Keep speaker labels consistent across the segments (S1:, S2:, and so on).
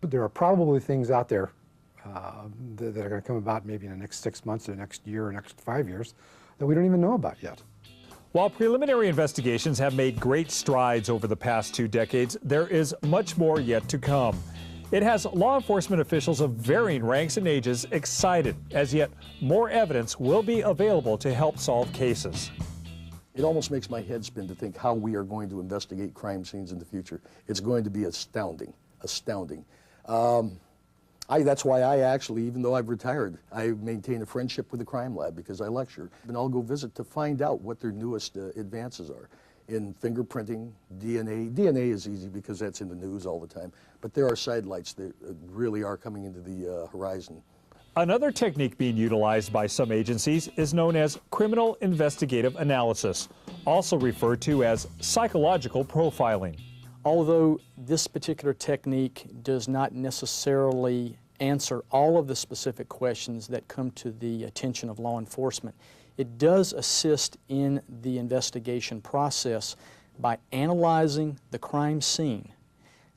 S1: But there are probably things out there that are going to come about maybe in the next 6 months or the next year or next 5 years that we don't even know about yet.
S2: While preliminary investigations have made great strides over the past 2 decades, there is much more yet to come. It has law enforcement officials of varying ranks and ages excited, as yet more evidence will be available to help solve cases.
S3: It almost makes my head spin to think how we are going to investigate crime scenes in the future. It's going to be astounding, astounding. That's why I actually, even though I've retired, I maintain a friendship with the crime lab because I lecture. And I'll go visit to find out what their newest advances are in fingerprinting, DNA. DNA is easy because that's in the news all the time. But there are sidelights that really are coming into the horizon.
S2: Another technique being utilized by some agencies is known as criminal investigative analysis, also referred to as psychological profiling.
S4: Although this particular technique does not necessarily answer all of the specific questions that come to the attention of law enforcement, it does assist in the investigation process by analyzing the crime scene,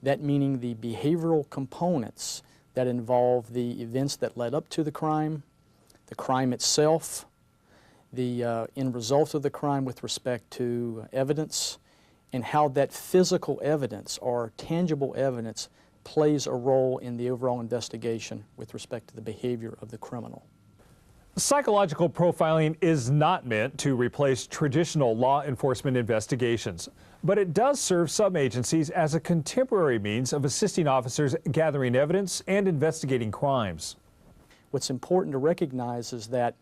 S4: that meaning the behavioral components that involve the events that led up to the crime itself, the end result of the crime with respect to evidence, and how that physical evidence or tangible evidence plays a role in the overall investigation with respect to the behavior of the criminal.
S2: Psychological profiling is not meant to replace traditional law enforcement investigations, but it does serve some agencies as a contemporary means of assisting officers gathering evidence and investigating crimes.
S4: What's important to recognize is that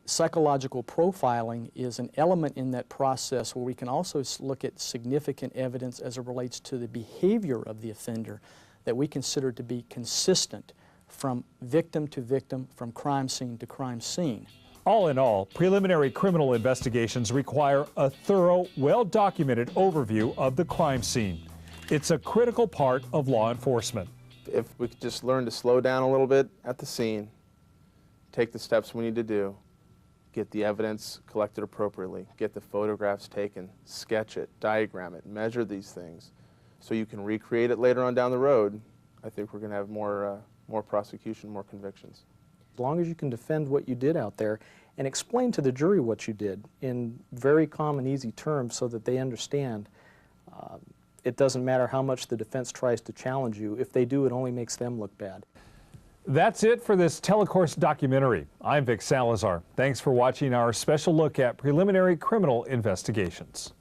S4: psychological profiling is an element in that process where we can also look at significant evidence as it relates to the behavior of the offender that we consider to be consistent from victim to victim, from crime scene to crime scene.
S2: All in all, preliminary criminal investigations require a thorough, well-documented overview of the crime scene. It's a critical part of law enforcement.
S5: If we could just learn to slow down a little bit at the scene, take the steps we need to do, get the evidence collected appropriately, get the photographs taken, sketch it, diagram it, measure these things, so you can recreate it later on down the road, I think we're going to have more prosecution, more convictions.
S6: As long as you can defend what you did out there and explain to the jury what you did in very common, easy terms so that they understand, it doesn't matter how much the defense tries to challenge you. If they do, it only makes them look bad.
S2: That's it for this telecourse documentary. I'm Vic Salazar. Thanks for watching our special look at preliminary criminal investigations.